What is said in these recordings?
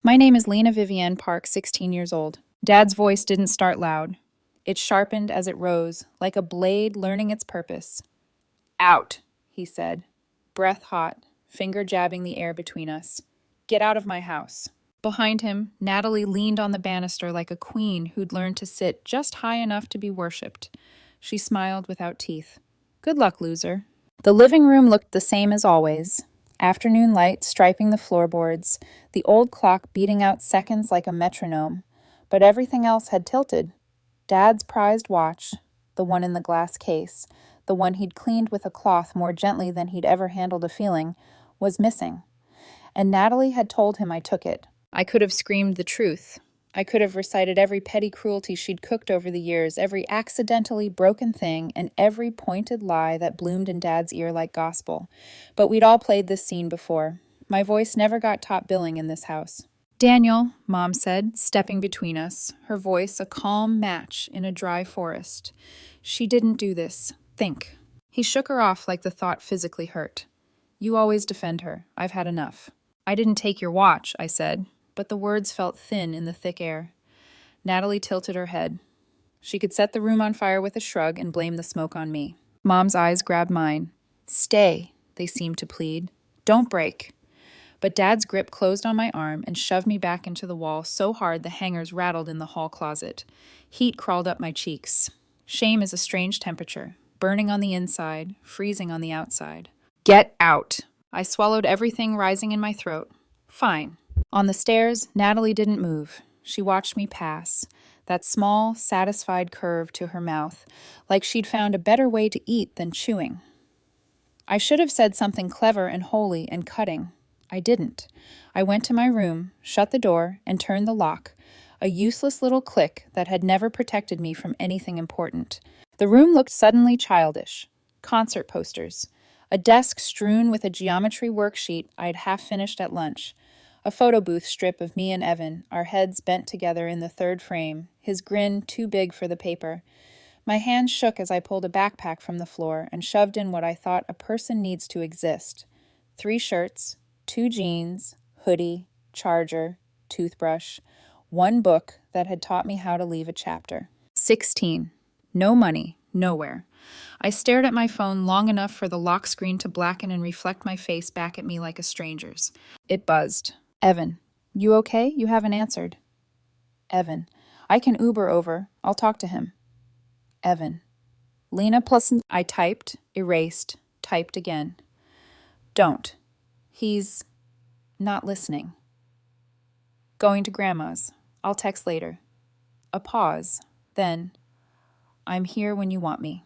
My name is Lena Vivienne Park, 16 years old. Dad's voice didn't start loud. It sharpened as it rose, like a blade learning its purpose. Out, he said, breath hot, finger jabbing the air between us. Get out of my house. Behind him, Natalie leaned on the banister like a queen who'd learned to sit just high enough to be worshipped. She smiled without teeth. Good luck, loser. The living room looked the same as always. Afternoon light striping the floorboards, the old clock beating out seconds like a metronome. But everything else had tilted. Dad's prized watch, the one in the glass case, the one he'd cleaned with a cloth more gently than he'd ever handled a feeling, was missing. And Natalie had told him I took it. I could have screamed the truth. I could have recited every petty cruelty she'd cooked over the years, every accidentally broken thing, and every pointed lie that bloomed in Dad's ear like gospel. But we'd all played this scene before. My voice never got top billing in this house. Daniel, Mom said, stepping between us, her voice a calm match in a dry forest. She didn't do this. Think. He shook her off like the thought physically hurt. You always defend her. I've had enough. I didn't take your watch, I said, but the words felt thin in the thick air. Natalie tilted her head. She could set the room on fire with a shrug and blame the smoke on me. Mom's eyes grabbed mine. Stay, they seemed to plead. Don't break. But Dad's grip closed on my arm and shoved me back into the wall so hard the hangers rattled in the hall closet. Heat crawled up my cheeks. Shame is a strange temperature, burning on the inside, freezing on the outside. Get out! I swallowed everything rising in my throat. Fine. On the stairs, Natalie didn't move. She watched me pass, that small, satisfied curve to her mouth, like she'd found a better way to eat than chewing. I should have said something clever and holy and cutting. I didn't. I went to my room, shut the door, and turned the lock, a useless little click that had never protected me from anything important. The room looked suddenly childish. Concert posters. A desk strewn with a geometry worksheet I'd half finished at lunch. A photo booth strip of me and Evan, our heads bent together in the third frame, his grin too big for the paper. My hands shook as I pulled a backpack from the floor and shoved in what I thought a person needs to exist. 3 shirts, 2 jeans, hoodie, charger, toothbrush, 1 book that had taught me how to leave a chapter. 16. No money, nowhere. I stared at my phone long enough for the lock screen to blacken and reflect my face back at me like a stranger's. It buzzed. Evan, you okay? You haven't answered. Evan, I can Uber over. I'll talk to him. Evan, Lena plus... I typed, erased, typed again. Don't. He's not listening. Going to Grandma's. I'll text later. A pause. Then, I'm here when you want me.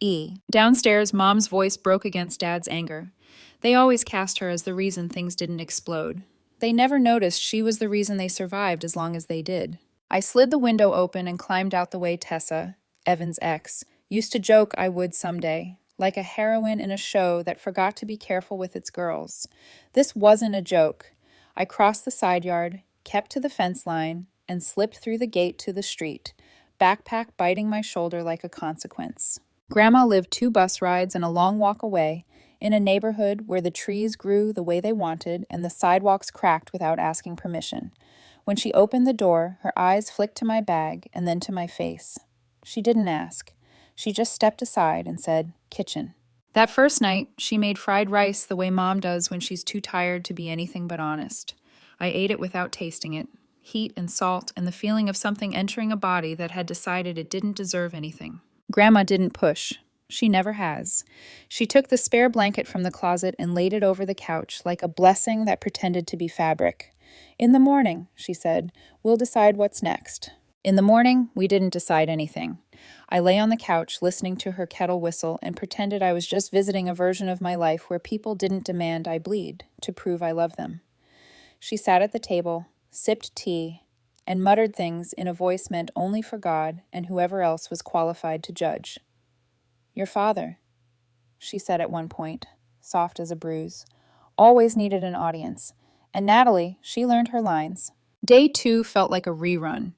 E. Downstairs, Mom's voice broke against Dad's anger. They always cast her as the reason things didn't explode. They never noticed she was the reason they survived as long as they did. I slid the window open and climbed out the way Tessa, Evan's ex, used to joke I would someday, like a heroine in a show that forgot to be careful with its girls. This wasn't a joke. I crossed the side yard, kept to the fence line, and slipped through the gate to the street, backpack biting my shoulder like a consequence. Grandma lived 2 bus rides and a long walk away, in a neighborhood where the trees grew the way they wanted and the sidewalks cracked without asking permission. When she opened the door, her eyes flicked to my bag and then to my face. She didn't ask. She just stepped aside and said, "Kitchen." That first night, she made fried rice the way Mom does when she's too tired to be anything but honest. I ate it without tasting it. Heat and salt and the feeling of something entering a body that had decided it didn't deserve anything. Grandma didn't push. She never has. She took the spare blanket from the closet and laid it over the couch like a blessing that pretended to be fabric. In the morning, she said, we'll decide what's next. In the morning, we didn't decide anything. I lay on the couch listening to her kettle whistle and pretended I was just visiting a version of my life where people didn't demand I bleed to prove I love them. She sat at the table, sipped tea, and muttered things in a voice meant only for God and whoever else was qualified to judge. Your father, she said at one point, soft as a bruise, always needed an audience. And Natalie, she learned her lines. Day 2 felt like a rerun.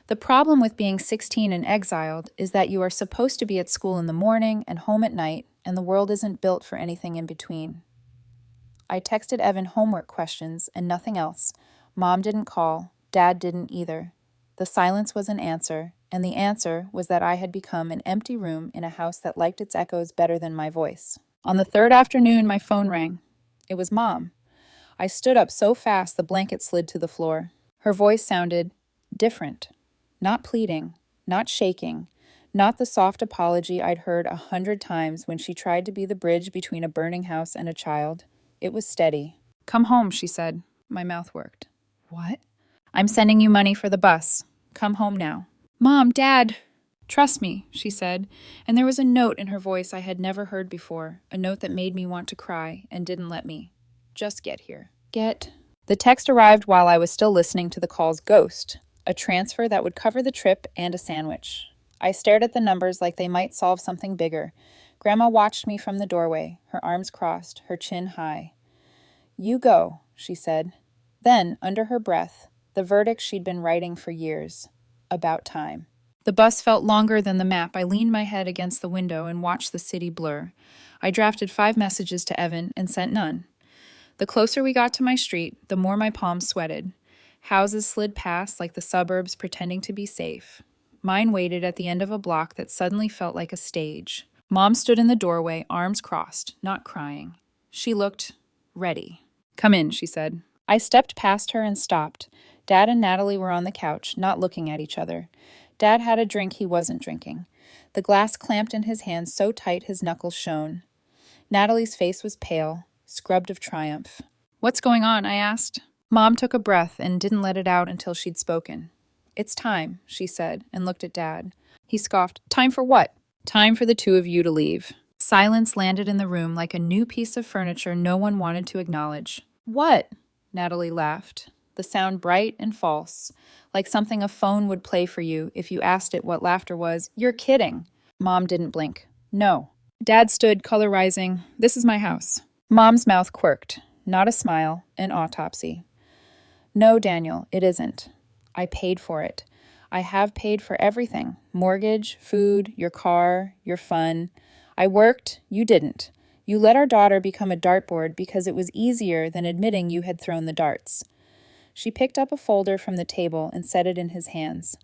The problem with being 16 and exiled is that you are supposed to be at school in the morning and home at night, and the world isn't built for anything in between. I texted Evan homework questions and nothing else, Mom didn't call. Dad didn't either. The silence was an answer, and the answer was that I had become an empty room in a house that liked its echoes better than my voice. On the third afternoon, my phone rang. It was Mom. I stood up so fast the blanket slid to the floor. Her voice sounded different. Not pleading, not shaking, not the soft apology I'd heard 100 times when she tried to be the bridge between a burning house and a child. It was steady. "Come home," she said. My mouth worked. "What?" "I'm sending you money for the bus. Come home now." "Mom, Dad." "Trust me," she said, and there was a note in her voice I had never heard before, a note that made me want to cry and didn't let me. "Just get here." Get. The text arrived while I was still listening to the call's ghost, a transfer that would cover the trip and a sandwich. I stared at the numbers like they might solve something bigger. Grandma watched me from the doorway, her arms crossed, her chin high. "You go," she said. Then, under her breath, the verdict she'd been writing for years. About time. The bus felt longer than the map. I leaned my head against the window and watched the city blur. I drafted 5 messages to Evan and sent none. The closer we got to my street, the more my palms sweated. Houses slid past like the suburbs pretending to be safe. Mine waited at the end of a block that suddenly felt like a stage. Mom stood in the doorway, arms crossed, not crying. She looked ready. "Come in," she said. I stepped past her and stopped. Dad and Natalie were on the couch, not looking at each other. Dad had a drink he wasn't drinking. The glass clamped in his hand so tight his knuckles shone. Natalie's face was pale, scrubbed of triumph. "What's going on?" I asked. Mom took a breath and didn't let it out until she'd spoken. "It's time," she said, and looked at Dad. He scoffed. "Time for what?" "Time for the 2 of you to leave." Silence landed in the room like a new piece of furniture no one wanted to acknowledge. "What?" Natalie laughed, the sound bright and false, like something a phone would play for you if you asked it what laughter was. "You're kidding." Mom didn't blink. "No." Dad stood, color rising. "This is my house." Mom's mouth quirked. Not a smile, an autopsy. "No, Daniel, it isn't. I paid for it. I have paid for everything. Mortgage, food, your car, your fun. I worked, you didn't. You let our daughter become a dartboard because it was easier than admitting you had thrown the darts." She picked up a folder from the table and set it in his hands.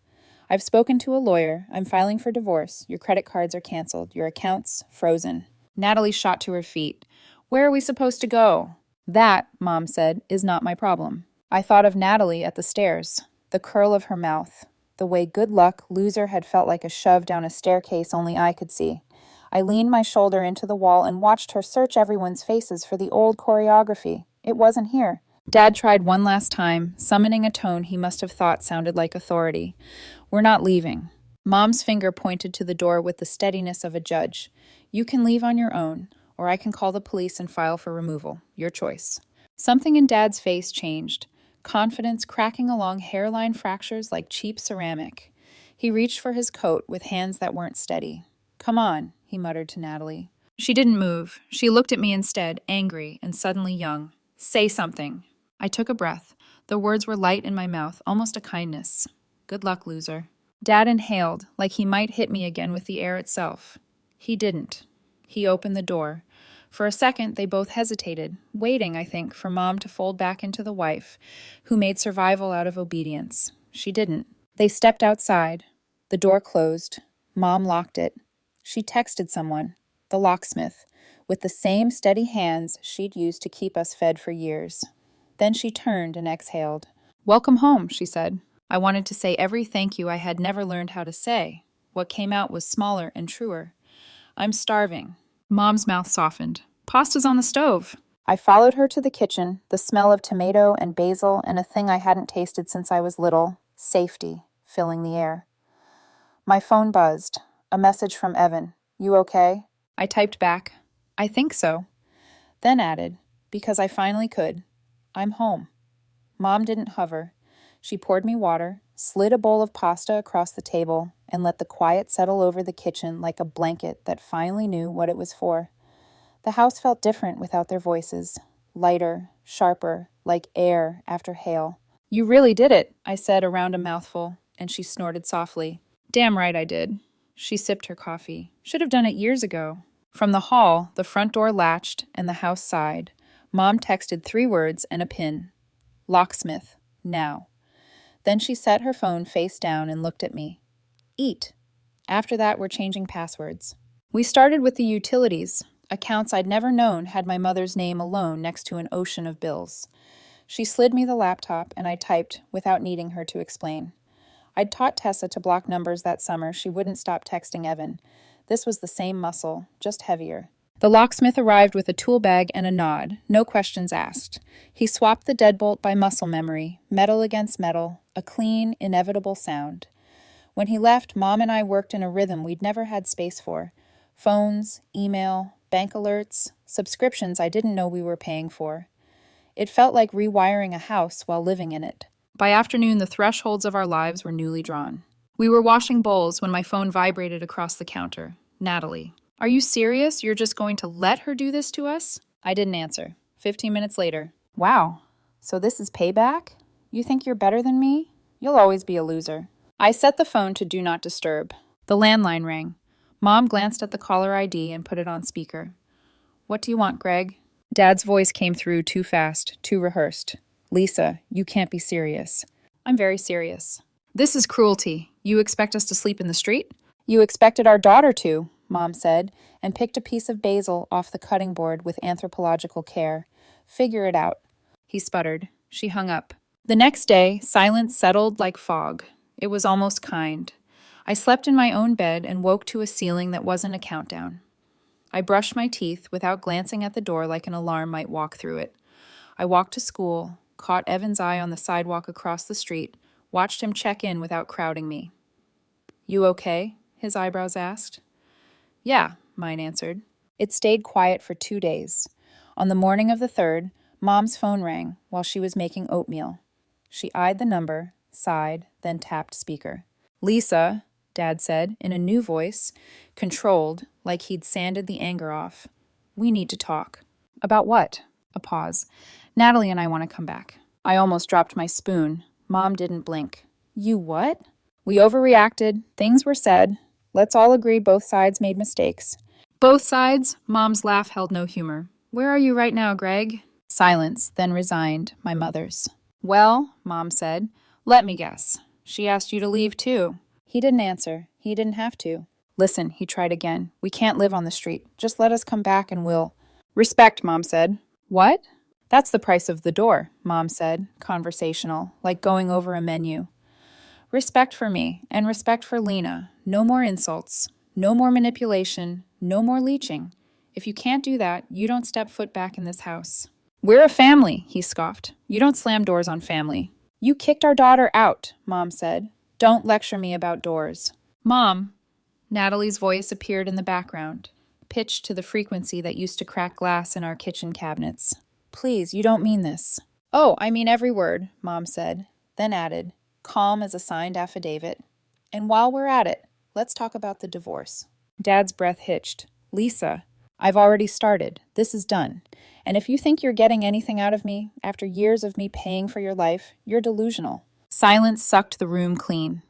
"I've spoken to a lawyer. I'm filing for divorce. Your credit cards are canceled. Your accounts frozen." Natalie shot to her feet. "Where are we supposed to go?" "That," Mom said, "is not my problem." I thought of Natalie at the stairs, the curl of her mouth, the way good luck, loser had felt like a shove down a staircase only I could see. I leaned my shoulder into the wall and watched her search everyone's faces for the old choreography. It wasn't here. Dad tried one last time, summoning a tone he must have thought sounded like authority. "We're not leaving." Mom's finger pointed to the door with the steadiness of a judge. "You can leave on your own, or I can call the police and file for removal. Your choice." Something in Dad's face changed, confidence cracking along hairline fractures like cheap ceramic. He reached for his coat with hands that weren't steady. "Come on," he muttered to Natalie. She didn't move. She looked at me instead, angry and suddenly young. "Say something." I took a breath. The words were light in my mouth, almost a kindness. "Good luck, loser." Dad inhaled, like he might hit me again with the air itself. He didn't. He opened the door. For a second, they both hesitated, waiting, I think, for Mom to fold back into the wife, who made survival out of obedience. She didn't. They stepped outside. The door closed. Mom locked it. She texted someone, the locksmith, with the same steady hands she'd used to keep us fed for years. Then she turned and exhaled. "Welcome home," she said. I wanted to say every thank you I had never learned how to say. What came out was smaller and truer. "I'm starving." Mom's mouth softened. "Pasta's on the stove." I followed her to the kitchen, the smell of tomato and basil and a thing I hadn't tasted since I was little, safety, filling the air. My phone buzzed. A message from Evan. "You okay?" I typed back, "I think so." Then added, because I finally could, "I'm home." Mom didn't hover. She poured me water, slid a bowl of pasta across the table, and let the quiet settle over the kitchen like a blanket that finally knew what it was for. The house felt different without their voices, lighter, sharper, like air after hail. "You really did it," I said around a mouthful, and she snorted softly. "Damn right I did." She sipped her coffee. "Should have done it years ago." From the hall, the front door latched and the house sighed. Mom texted 3 words and a pin. "Locksmith. Now. Then she set her phone face down and looked at me. Eat. After that, we're changing passwords. We started with the utilities, accounts I'd never known had my mother's name alone next to an ocean of bills. She slid me the laptop, and I typed without needing her to explain. I'd taught Tessa to block numbers that summer. She wouldn't stop texting Evan. This was the same muscle, just heavier. The locksmith arrived with a tool bag and a nod, no questions asked. He swapped the deadbolt by muscle memory, metal against metal, a clean, inevitable sound. When he left, Mom and I worked in a rhythm we'd never had space for. Phones, email, bank alerts, subscriptions I didn't know we were paying for. It felt like rewiring a house while living in it. By afternoon, the thresholds of our lives were newly drawn. We were washing bowls when my phone vibrated across the counter. Natalie. Are you serious? You're just going to let her do this to us? I didn't answer. 15 minutes later. Wow. So this is payback? You think you're better than me? You'll always be a loser. I set the phone to do not disturb. The landline rang. Mom glanced at the caller ID and put it on speaker. What do you want, Greg? Dad's voice came through too fast, too rehearsed. Lisa, you can't be serious. I'm very serious. This is cruelty. You expect us to sleep in the street? You expected our daughter to, Mom said, and picked a piece of basil off the cutting board with anthropological care. Figure it out. He sputtered. She hung up. The next day, silence settled like fog. It was almost kind. I slept in my own bed and woke to a ceiling that wasn't a countdown. I brushed my teeth without glancing at the door like an alarm might walk through it. I walked to school, caught Evan's eye on the sidewalk across the street, watched him check in without crowding me. You okay? His eyebrows asked. Yeah, mine answered. It stayed quiet for 2 days. On the morning of the third, Mom's phone rang while she was making oatmeal. She eyed the number, sighed, then tapped speaker. Lisa, Dad said, in a new voice, controlled, like he'd sanded the anger off. We need to talk. About what? A pause. Natalie and I want to come back. I almost dropped my spoon. Mom didn't blink. You what? We overreacted. Things were said. Let's all agree both sides made mistakes. Both sides? Mom's laugh held no humor. Where are you right now, Greg? Silence, then resigned, my mother's. Well, Mom said, let me guess. She asked you to leave too. He didn't answer. He didn't have to. Listen, he tried again. We can't live on the street. Just let us come back and we'll... Respect, Mom said. What? That's the price of the door, Mom said, conversational, like going over a menu. Respect for me, and respect for Lena. No more insults. No more manipulation. No more leeching. If you can't do that, you don't step foot back in this house. We're a family, he scoffed. You don't slam doors on family. You kicked our daughter out, Mom said. Don't lecture me about doors. Mom. Natalie's voice appeared in the background, pitched to the frequency that used to crack glass in our kitchen cabinets. Please, you don't mean this. Oh, I mean every word, Mom said, then added, calm as a signed affidavit. And while we're at it, let's talk about the divorce. Dad's breath hitched. Lisa, I've already started. This is done. And if you think you're getting anything out of me, after years of me paying for your life, you're delusional. Silence sucked the room clean.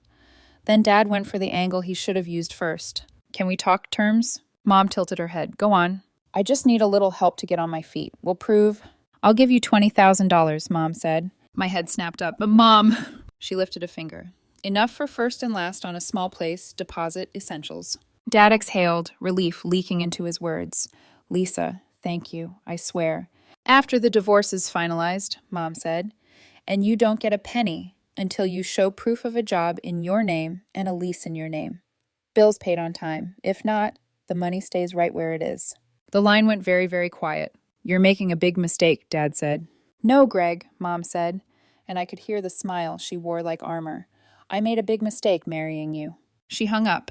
Then Dad went for the angle he should have used first. Can we talk terms? Mom tilted her head. Go on. I just need a little help to get on my feet. We'll prove. I'll give you $20,000, Mom said. My head snapped up. But Mom... She lifted a finger. Enough for first and last on a small place, deposit essentials. Dad exhaled, relief leaking into his words. Lisa, thank you, I swear. After the divorce is finalized, Mom said, and you don't get a penny until you show proof of a job in your name and a lease in your name. Bills paid on time. If not, the money stays right where it is. The line went very, very quiet. You're making a big mistake, Dad said. No, Greg, Mom said, and I could hear the smile she wore like armor. I made a big mistake marrying you. She hung up.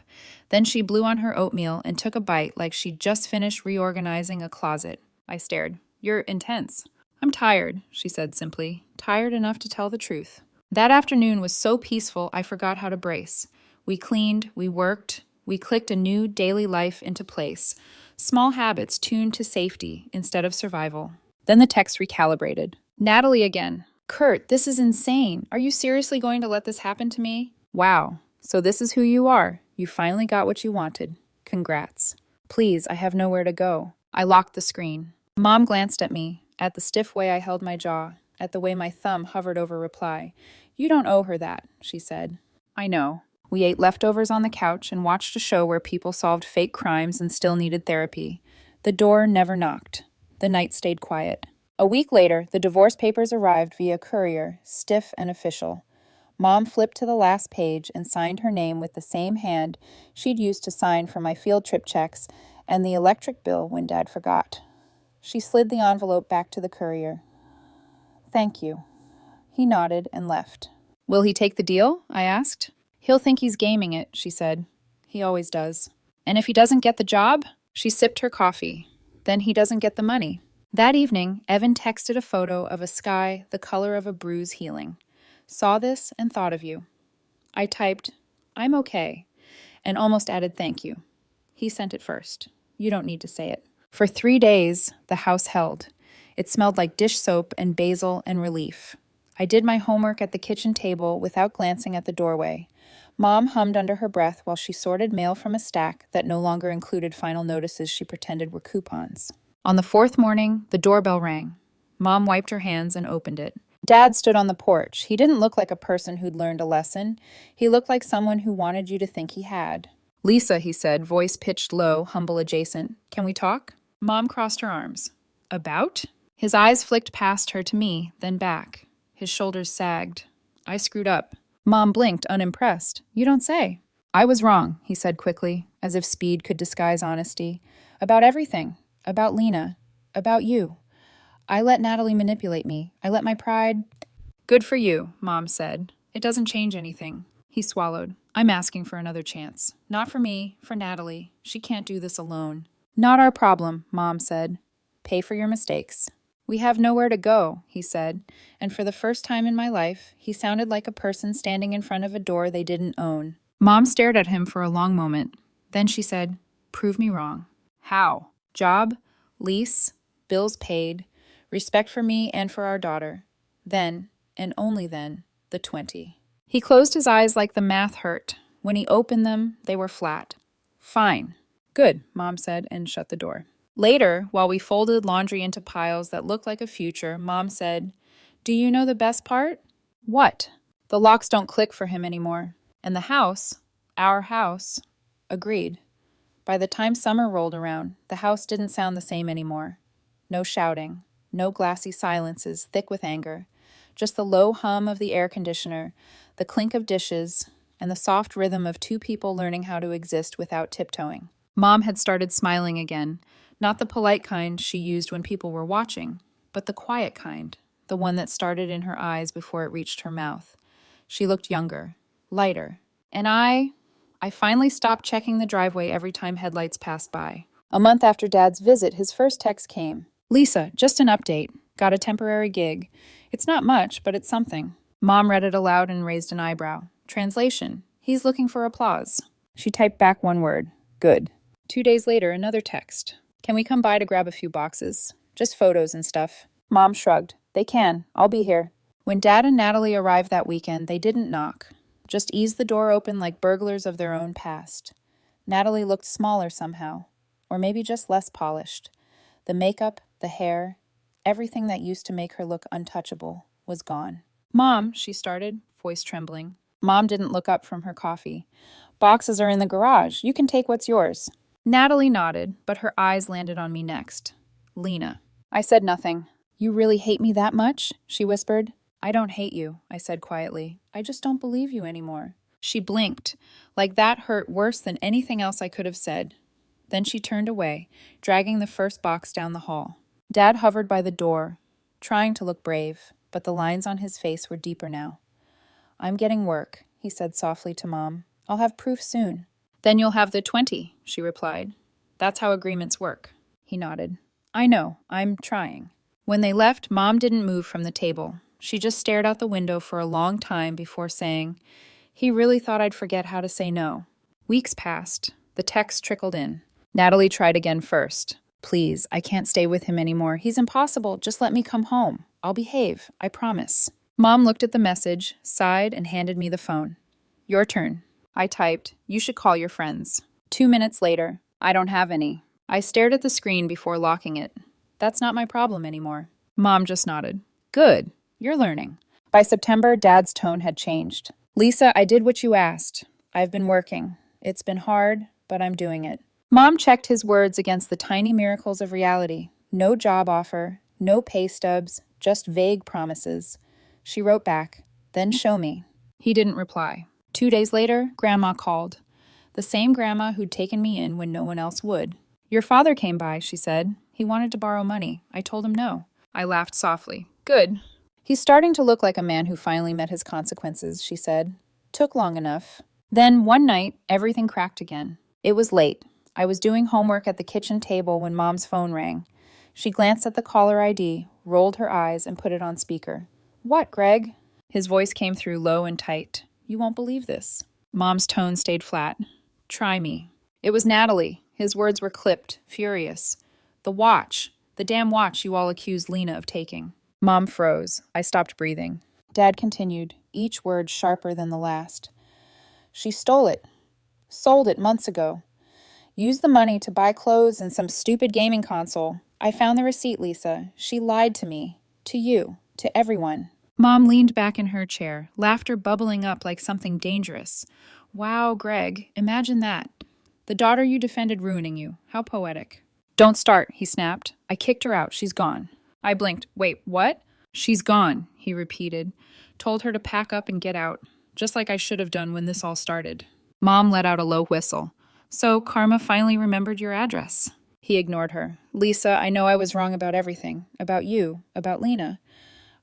Then she blew on her oatmeal and took a bite like she'd just finished reorganizing a closet. I stared. You're intense. I'm tired, she said simply. Tired enough to tell the truth. That afternoon was so peaceful I forgot how to brace. We cleaned, we worked, we clicked a new daily life into place. Small habits tuned to safety instead of survival. Then the text recalibrated. Natalie again. Kurt, this is insane. Are you seriously going to let this happen to me? Wow. So this is who you are. You finally got what you wanted. Congrats. Please, I have nowhere to go. I locked the screen. Mom glanced at me, at the stiff way I held my jaw. at the way my thumb hovered over reply. You don't owe her that, she said. I know. We ate leftovers on the couch and watched a show where people solved fake crimes and still needed therapy. The door never knocked. The night stayed quiet. A week later, the divorce papers arrived via courier, stiff and official. Mom flipped to the last page and signed her name with the same hand she'd used to sign for my field trip checks and the electric bill when Dad forgot. She slid the envelope back to the courier. Thank you. He nodded and left. Will he take the deal? I asked. He'll think he's gaming it, she said. He always does. And if he doesn't get the job? She sipped her coffee. Then he doesn't get the money. That evening, Evan texted a photo of a sky the color of a bruise healing. Saw this and thought of you. I typed, I'm okay, and almost added thank you. He sent it first. You don't need to say it. For 3 days, the house held. It smelled like dish soap and basil and relief. I did my homework at the kitchen table without glancing at the doorway. Mom hummed under her breath while she sorted mail from a stack that no longer included final notices she pretended were coupons. On the 4th morning, the doorbell rang. Mom wiped her hands and opened it. Dad stood on the porch. He didn't look like a person who'd learned a lesson. He looked like someone who wanted you to think he had. Lisa, he said, voice pitched low, humble adjacent. Can we talk? Mom crossed her arms. About? His eyes flicked past her to me, then back. His shoulders sagged. I screwed up. Mom blinked, unimpressed. You don't say. I was wrong, he said quickly, as if speed could disguise honesty. About everything. About Lena. About you. I let Natalie manipulate me. I let my pride... Good for you, Mom said. It doesn't change anything. He swallowed. I'm asking for another chance. Not for me, for Natalie. She can't do this alone. Not our problem, Mom said. Pay for your mistakes. We have nowhere to go, he said, and for the first time in my life, he sounded like a person standing in front of a door they didn't own. Mom stared at him for a long moment. Then she said, prove me wrong. How? Job, lease, bills paid, respect for me and for our daughter. Then, and only then, the 20. He closed his eyes like the math hurt. When he opened them, they were flat. Fine. Good, Mom said, and shut the door. Later, while we folded laundry into piles that looked like a future, Mom said, do you know the best part? What? The locks don't click for him anymore. And the house, our house, agreed. By the time summer rolled around, the house didn't sound the same anymore. No shouting, no glassy silences thick with anger, just the low hum of the air conditioner, the clink of dishes, and the soft rhythm of two people learning how to exist without tiptoeing. Mom had started smiling again, not the polite kind she used when people were watching, but the quiet kind, the one that started in her eyes before it reached her mouth. She looked younger, lighter, and I finally stopped checking the driveway every time headlights passed by. A month after Dad's visit, his first text came. Lisa, just an update. Got a temporary gig. It's not much, but it's something. Mom read it aloud and raised an eyebrow. Translation. He's looking for applause. She typed back one word. Good. 2 days later, another text. Can we come by to grab a few boxes? Just photos and stuff. Mom shrugged. They can. I'll be here. When Dad and Natalie arrived that weekend, they didn't knock. Just eased the door open like burglars of their own past. Natalie looked smaller somehow. Or maybe just less polished. The makeup, the hair, everything that used to make her look untouchable was gone. Mom, she started, voice trembling. Mom didn't look up from her coffee. Boxes are in the garage. You can take what's yours. Natalie nodded, but her eyes landed on me next. Lena. I said nothing. You really hate me that much? She whispered. I don't hate you, I said quietly. I just don't believe you anymore. She blinked, like that hurt worse than anything else I could have said. Then she turned away, dragging the first box down the hall. Dad hovered by the door, trying to look brave, but the lines on his face were deeper now. I'm getting work, he said softly to Mom. I'll have proof soon. Then you'll have the 20, she replied. That's how agreements work. He nodded. I know, I'm trying. When they left, Mom didn't move from the table. She just stared out the window for a long time before saying, he really thought I'd forget how to say no. Weeks passed. The text trickled in. Natalie tried again first. Please, I can't stay with him anymore. He's impossible. Just let me come home. I'll behave. I promise. Mom looked at the message, sighed, and handed me the phone. Your turn. I typed, you should call your friends. 2 minutes later, I don't have any. I stared at the screen before locking it. That's not my problem anymore. Mom just nodded. Good. You're learning. By September, Dad's tone had changed. Lisa, I did what you asked. I've been working. It's been hard, but I'm doing it. Mom checked his words against the tiny miracles of reality. No job offer, no pay stubs, just vague promises. She wrote back, "Then show me." He didn't reply. 2 days later, Grandma called. The same Grandma who'd taken me in when no one else would. "Your father came by," she said. "He wanted to borrow money. I told him no." I laughed softly. "Good." "He's starting to look like a man who finally met his consequences," she said. "Took long enough." Then, one night, everything cracked again. It was late. I was doing homework at the kitchen table when Mom's phone rang. She glanced at the caller ID, rolled her eyes, and put it on speaker. "What, Greg?" His voice came through low and tight. "You won't believe this." Mom's tone stayed flat. "Try me." It was Natalie. His words were clipped, furious. "The watch. The damn watch you all accused Lena of taking." Mom froze. I stopped breathing. Dad continued, each word sharper than the last. "She stole it. Sold it months ago. Used the money to buy clothes and some stupid gaming console. I found the receipt, Lisa. She lied to me. To you. To everyone." Mom leaned back in her chair, laughter bubbling up like something dangerous. "Wow, Greg, imagine that. The daughter you defended ruining you. How poetic." "Don't start," he snapped. "I kicked her out. She's gone." I blinked. "Wait, what?" "She's gone," he repeated. "Told her to pack up and get out. Just like I should have done when this all started." Mom let out a low whistle. "So Karma finally remembered your address." He ignored her. "Lisa, I know I was wrong about everything. About you. About Lena.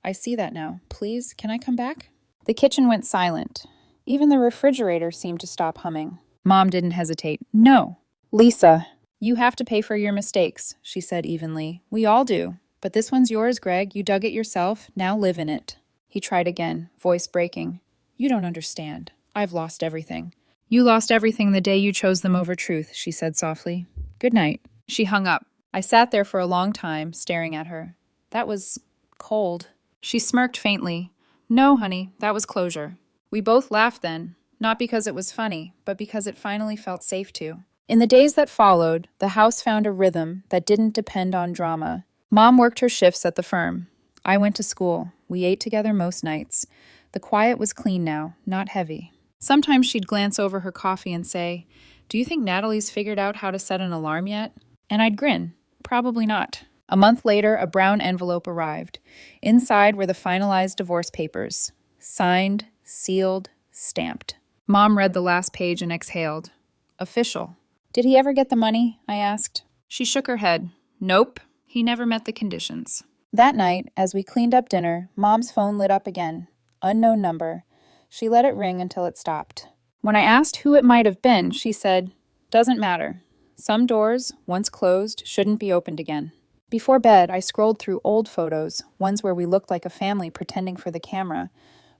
I see that now. Please, can I come back?" The kitchen went silent. Even the refrigerator seemed to stop humming. Mom didn't hesitate. "No." "Lisa, you have to pay for your mistakes," she said evenly. "We all do. But this one's yours, Greg. You dug it yourself. Now live in it." He tried again, voice breaking. "You don't understand. I've lost everything." "You lost everything the day you chose them over truth," she said softly. "Good night." She hung up. I sat there for a long time, staring at her. That was cold. She smirked faintly. "No, honey, that was closure." We both laughed then, not because it was funny, but because it finally felt safe to. In the days that followed, the house found a rhythm that didn't depend on drama. Mom worked her shifts at the firm. I went to school. We ate together most nights. The quiet was clean now, not heavy. Sometimes she'd glance over her coffee and say, "Do you think Natalie's figured out how to set an alarm yet?" And I'd grin. Probably not. A month later, a brown envelope arrived. Inside were the finalized divorce papers. Signed, sealed, stamped. Mom read the last page and exhaled. Official. "Did he ever get the money?" I asked. She shook her head. "Nope. He never met the conditions." That night, as we cleaned up dinner, Mom's phone lit up again. Unknown number. She let it ring until it stopped. When I asked who it might have been, she said, "Doesn't matter. Some doors, once closed, shouldn't be opened again." Before bed, I scrolled through old photos, ones where we looked like a family pretending for the camera.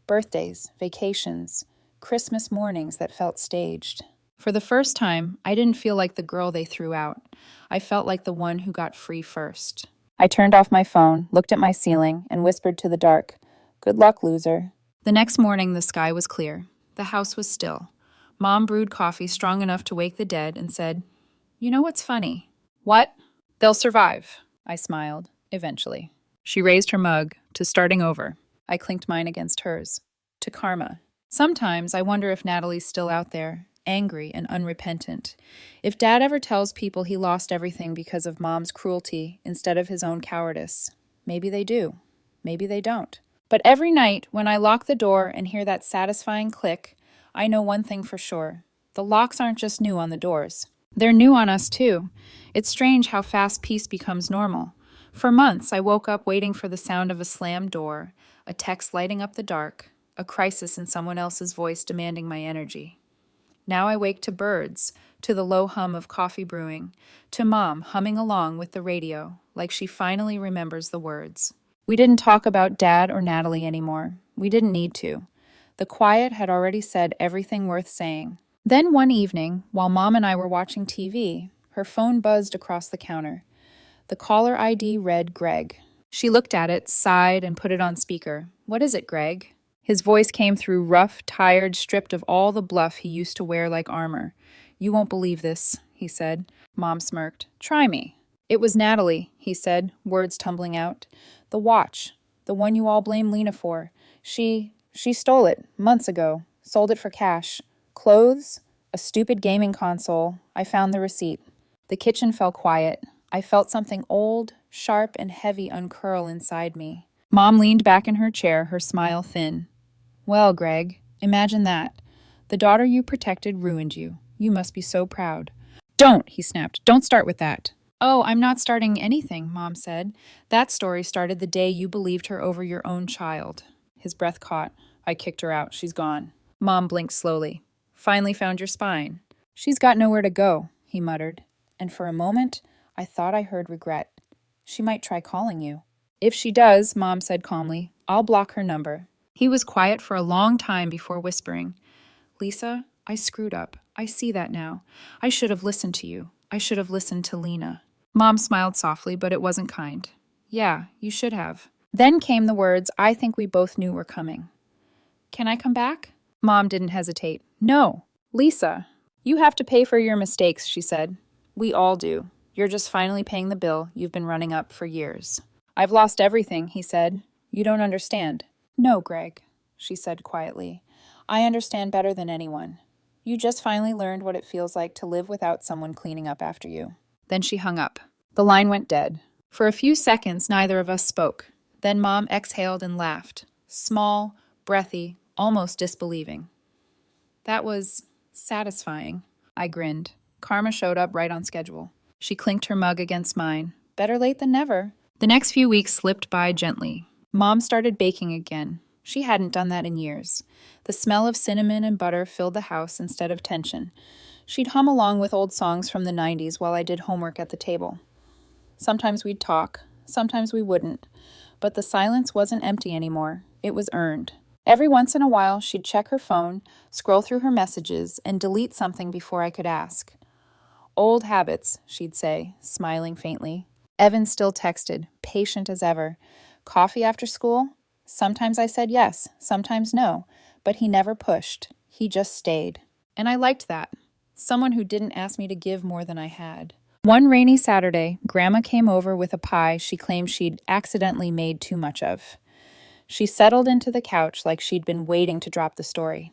Birthdays, vacations, Christmas mornings that felt staged. For the first time, I didn't feel like the girl they threw out. I felt like the one who got free first. I turned off my phone, looked at my ceiling, and whispered to the dark, "Good luck, loser." The next morning, the sky was clear. The house was still. Mom brewed coffee strong enough to wake the dead and said, "You know what's funny?" "What?" "They'll survive." I smiled. Eventually. She raised her mug. "To starting over." I clinked mine against hers. "To karma." Sometimes I wonder if Natalie's still out there, angry and unrepentant. If Dad ever tells people he lost everything because of Mom's cruelty instead of his own cowardice. Maybe they do. Maybe they don't. But every night, when I lock the door and hear that satisfying click, I know one thing for sure. The locks aren't just new on the doors. They're new on us, too. It's strange how fast peace becomes normal. For months, I woke up waiting for the sound of a slammed door, a text lighting up the dark, a crisis in someone else's voice demanding my energy. Now I wake to birds, to the low hum of coffee brewing, to Mom humming along with the radio, like she finally remembers the words. We didn't talk about Dad or Natalie anymore. We didn't need to. The quiet had already said everything worth saying. Then one evening, while Mom and I were watching TV, her phone buzzed across the counter. The caller ID read Greg. She looked at it, sighed, and put it on speaker. "What is it, Greg?" His voice came through rough, tired, stripped of all the bluff he used to wear like armor. "You won't believe this," he said. Mom smirked. "Try me." "It was Natalie," he said, words tumbling out. The The one you all blame Lena for. She stole it months ago. Sold it for cash. Clothes? A stupid gaming console. I found the receipt. The kitchen fell quiet. I felt something old, sharp, and heavy uncurl inside me. Mom leaned back in her chair, her smile thin. Well, Greg, imagine that. The daughter you protected ruined you. You must be so proud. Don't, he snapped. Don't start with that. Oh, I'm not starting anything, Mom said. That story started the day you believed her over your own child. His breath caught. I kicked her out. She's gone. Mom blinked slowly. Finally found your spine. She's got nowhere to go, he muttered. And for a moment, I thought I heard regret. She might try calling you. If she does, Mom said calmly, I'll block her number. He was quiet for a long time before whispering, Lisa, I screwed up. I see that now. I should have listened to you. I should have listened to Lena. Mom smiled softly, but it wasn't kind. Yeah, you should have. Then came the words I think we both knew were coming. Can I come back? Mom didn't hesitate. No. Lisa, you have to pay for your mistakes, she said. We all do. You're just finally paying the bill you've been running up for years. I've lost everything, he said. You don't understand. No, Greg, she said quietly. I understand better than anyone. You just finally learned what it feels like to live without someone cleaning up after you. Then she hung up. The line went dead. For a few seconds, neither of us spoke. Then Mom exhaled and laughed. Small, breathy, almost disbelieving. That was satisfying. I grinned. Karma showed up right on schedule. She clinked her mug against mine. Better late than never. The next few weeks slipped by gently. Mom started baking again. She hadn't done that in years. The smell of cinnamon and butter filled the house instead of tension. She'd hum along with old songs from the 90s while I did homework at the table. Sometimes we'd talk, sometimes we wouldn't, but the silence wasn't empty anymore. It was earned. Every once in a while, she'd check her phone, scroll through her messages, and delete something before I could ask. Old habits, she'd say, smiling faintly. Evan still texted, patient as ever. Coffee after school? Sometimes I said yes, sometimes no, but he never pushed. He just stayed. And I liked that. Someone who didn't ask me to give more than I had. One rainy Saturday, Grandma came over with a pie she claimed she'd accidentally made too much of. She settled into the couch like she'd been waiting to drop the story.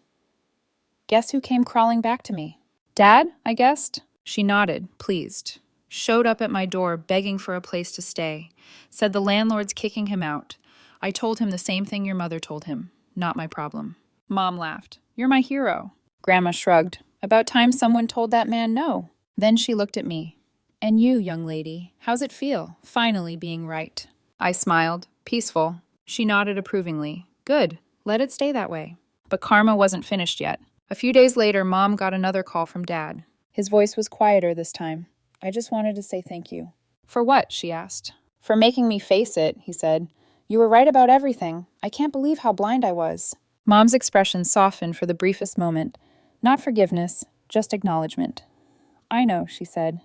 Guess who came crawling back to me? Dad, I guessed. She nodded, pleased. Showed up at my door begging for a place to stay. Said the landlord's kicking him out. I told him the same thing your mother told him. Not my problem. Mom laughed. You're my hero. Grandma shrugged. About time someone told that man no. Then she looked at me. And you, young lady, how's it feel, finally being right? I smiled. Peaceful. She nodded approvingly. Good. Let it stay that way. But karma wasn't finished yet. A few days later, Mom got another call from Dad. His voice was quieter this time. I just wanted to say thank you. For what? She asked. For making me face it, he said. You were right about everything. I can't believe how blind I was. Mom's expression softened for the briefest moment. Not forgiveness, just acknowledgement. I know, she said.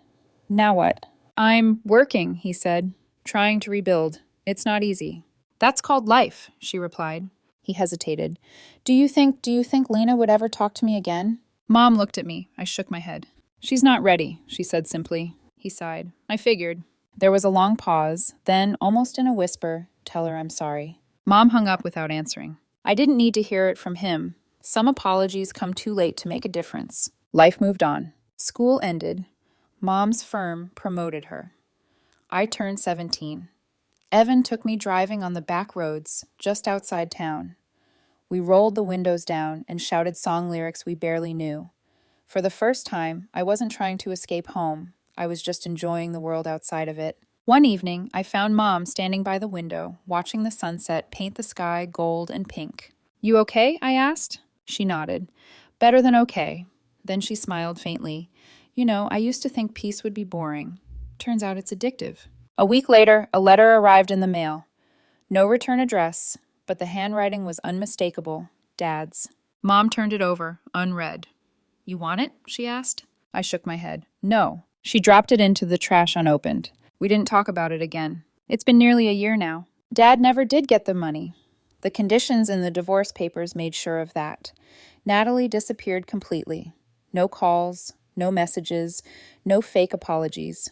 Now what? I'm working, he said. Trying to rebuild. It's not easy. That's called life, she replied. He hesitated. Do you think Lena would ever talk to me again? Mom looked at me. I shook my head. She's not ready, she said simply. He sighed. I figured. There was a long pause, then, almost in a whisper, tell her I'm sorry. Mom hung up without answering. I didn't need to hear it from him. Some apologies come too late to make a difference. Life moved on. School ended. Mom's firm promoted her. I turned 17. Evan took me driving on the back roads just outside town. We rolled the windows down and shouted song lyrics we barely knew. For the first time, I wasn't trying to escape home. I was just enjoying the world outside of it. One evening, I found Mom standing by the window, watching the sunset paint the sky gold and pink. You okay? I asked. She nodded. Better than okay. Then she smiled faintly. You know, I used to think peace would be boring. Turns out it's addictive. A week later, a letter arrived in the mail. No return address, but the handwriting was unmistakable. Dad's. Mom turned it over, unread. You want it? She asked. I shook my head. No. She dropped it into the trash unopened. We didn't talk about it again. It's been nearly a year now. Dad never did get the money. The conditions in the divorce papers made sure of that. Natalie disappeared completely. No calls, no messages, no fake apologies.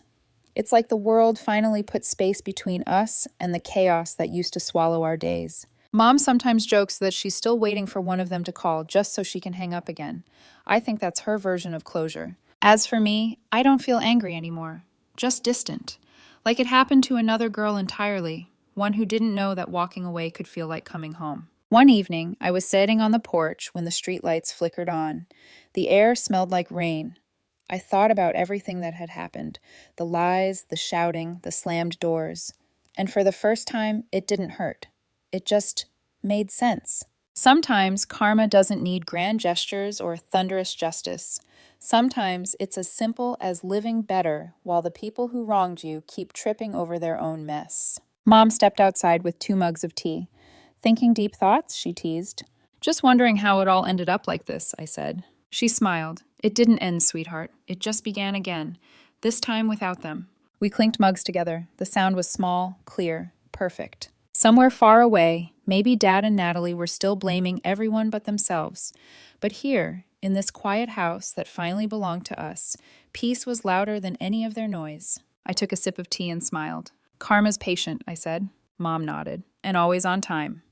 It's like the world finally put space between us and the chaos that used to swallow our days. Mom sometimes jokes that she's still waiting for one of them to call just so she can hang up again. I think that's her version of closure. As for me, I don't feel angry anymore, just distant. Like it happened to another girl entirely, one who didn't know that walking away could feel like coming home. One evening, I was sitting on the porch when the streetlights flickered on. The air smelled like rain. I thought about everything that had happened, the lies, the shouting, the slammed doors. And for the first time, it didn't hurt. It just made sense. Sometimes karma doesn't need grand gestures or thunderous justice. Sometimes it's as simple as living better while the people who wronged you keep tripping over their own mess. Mom stepped outside with 2 mugs of tea. Thinking deep thoughts, she teased. Just wondering how it all ended up like this, I said. She smiled. It didn't end, sweetheart. It just began again, this time without them. We clinked mugs together. The sound was small, clear, perfect. Somewhere far away, maybe Dad and Natalie were still blaming everyone but themselves. But here, in this quiet house that finally belonged to us, peace was louder than any of their noise. I took a sip of tea and smiled. Karma's patient, I said. Mom nodded. And always on time.